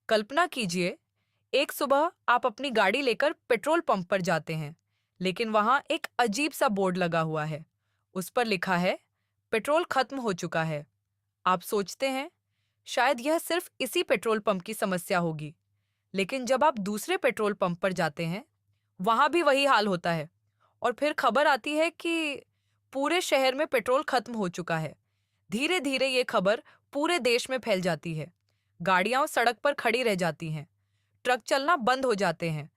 कल्पना कीजिए, एक सुबह आप अपनी गाड़ी लेकर पेट्रोल पंप पर जाते हैं, लेकिन वहां एक अजीब सा बोर्ड लगा हुआ है। उस पर लिखा है, पेट्रोल खत्म हो चुका है। आप सोचते हैं, शायद यह सिर्फ इसी पेट्रोल पंप की समस्या होगी। लेकिन जब आप दूसरे पेट्रोल पंप पर जाते हैं, वहां भी वही हाल होता है। और फिर खबर आती है कि पूरे शहर में पेट्रोल खत्म हो चुका है। धीरे धीरे ये खबर पूरे देश में फैल जाती है। गाड़ियां सड़क पर खड़ी रह जाती हैं, ट्रक चलना बंद हो जाते हैं,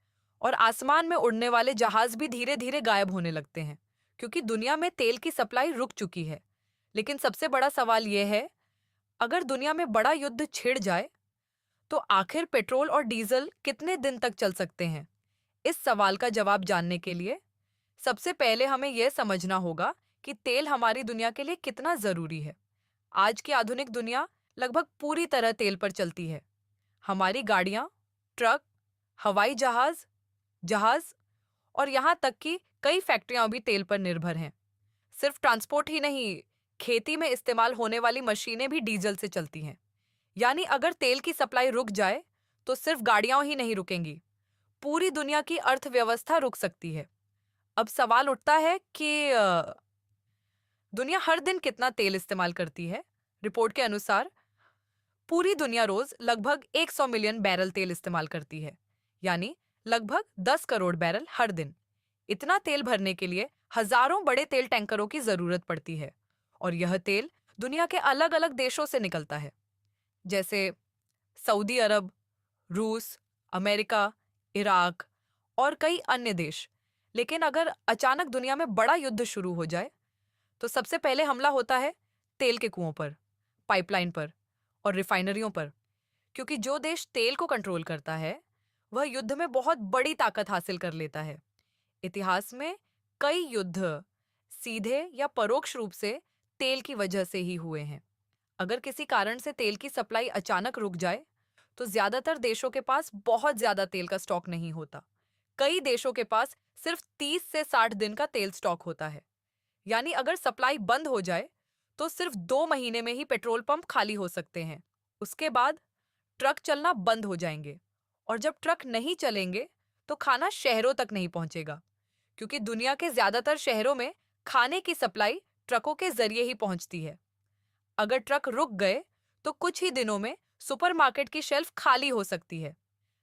और आसमान में उड़ने वाले जहाज भी धीरे धीरे गायब होने लगते हैं, क्योंकि दुनिया में तेल की सप्लाई रुक चुकी है। लेकिन सबसे बड़ा सवाल यह है, अगर दुनिया में बड़ा युद्ध छिड़ जाए, तो आखिर पेट्रोल और डीजल कितने दिन तक चल सकते हैं? इस सवाल का जवाब जानने के लिए सबसे पहले हमें यह समझना होगा कि तेल हमारी दुनिया के लिए कितना जरूरी है। आज की आधुनिक दुनिया लगभग पूरी तरह तेल पर चलती है। हमारी गाड़ियां, ट्रक, हवाई जहाज जहाज और यहाँ तक कि कई फैक्ट्रियां भी तेल पर निर्भर हैं। सिर्फ ट्रांसपोर्ट ही नहीं, खेती में इस्तेमाल होने वाली मशीनें भी डीजल से चलती हैं। यानी अगर तेल की सप्लाई रुक जाए, तो सिर्फ गाड़ियां ही नहीं रुकेंगी, पूरी दुनिया की अर्थव्यवस्था रुक सकती है। अब सवाल उठता है कि दुनिया हर दिन कितना तेल इस्तेमाल करती है। रिपोर्ट के अनुसार पूरी दुनिया रोज लगभग 100 मिलियन बैरल तेल इस्तेमाल करती है, यानी लगभग 10 करोड़ बैरल हर दिन। इतना तेल भरने के लिए हजारों बड़े तेल टैंकरों की जरूरत पड़ती है, और यह तेल दुनिया के अलग अलग देशों से निकलता है, जैसे सऊदी अरब, रूस, अमेरिका, इराक और कई अन्य देश। लेकिन अगर अचानक दुनिया में बड़ा युद्ध शुरू हो जाए, तो सबसे पहले हमला होता है तेल के कुओं पर, पाइपलाइन पर और रिफाइनरियों पर, क्योंकि जो देश तेल को कंट्रोल करता है, वह युद्ध में बहुत बड़ी ताकत हासिल कर लेता है। इतिहास में कई युद्ध सीधे या परोक्ष रूप से तेल की वजह से ही हुए हैं। अगर किसी कारण से तेल की सप्लाई अचानक रुक जाए, तो ज्यादातर देशों के पास बहुत ज्यादा तेल का स्टॉक नहीं होता। कई देशों के पास सिर्फ 30 से 60 दिन का तेल स्टॉक होता है। यानी अगर सप्लाई बंद हो जाए, तो सिर्फ 2 महीने में ही पेट्रोल पंप खाली हो सकते हैं। उसके बाद ट्रक चलना बंद हो जाएंगे, और जब ट्रक नहीं चलेंगे, तो खाना शहरों तक नहीं पहुंचेगा, क्योंकि दुनिया के ज्यादातर शहरों में खाने की सप्लाई ट्रकों के जरिए ही पहुंचती है। अगर ट्रक रुक गए, तो कुछ ही दिनों में सुपरमार्केट की शेल्फ खाली हो सकती है।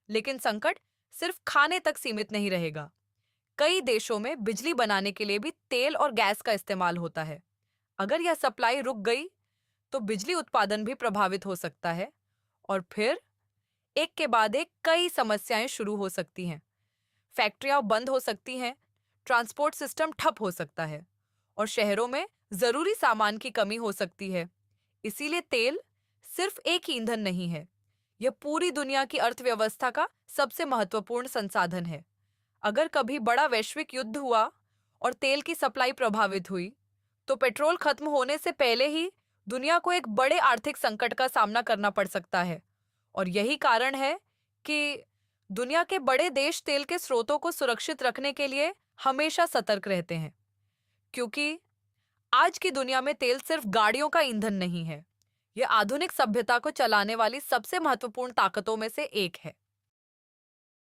लेकिन संकट सिर्फ खाने तक सीमित नहीं रहेगा। कई देशों में बिजली बनाने के लिए भी तेल और गैस का इस्तेमाल होता है। अगर यह सप्लाई रुक गई, तो बिजली उत्पादन भी प्रभावित हो सकता है, और फिर एक के बाद एक कई समस्याएं शुरू हो सकती हैं। फैक्ट्रियां बंद हो सकती हैं, ट्रांसपोर्ट सिस्टम ठप हो सकता है, और शहरों में जरूरी सामान की कमी हो सकती है। इसीलिए तेल सिर्फ एक ईंधन नहीं है, यह पूरी दुनिया की अर्थव्यवस्था का सबसे महत्वपूर्ण संसाधन है। अगर कभी बड़ा वैश्विक युद्ध हुआ और तेल की सप्लाई प्रभावित हुई, तो पेट्रोल खत्म होने से पहले ही दुनिया को एक बड़े आर्थिक संकट का सामना करना पड़ सकता है। और यही कारण है कि दुनिया के बड़े देश तेल के स्रोतों को सुरक्षित रखने के लिए हमेशा सतर्क रहते हैं, क्योंकि आज की दुनिया में तेल सिर्फ गाड़ियों का ईंधन नहीं है, यह आधुनिक सभ्यता को चलाने वाली सबसे महत्वपूर्ण ताकतों में से एक है।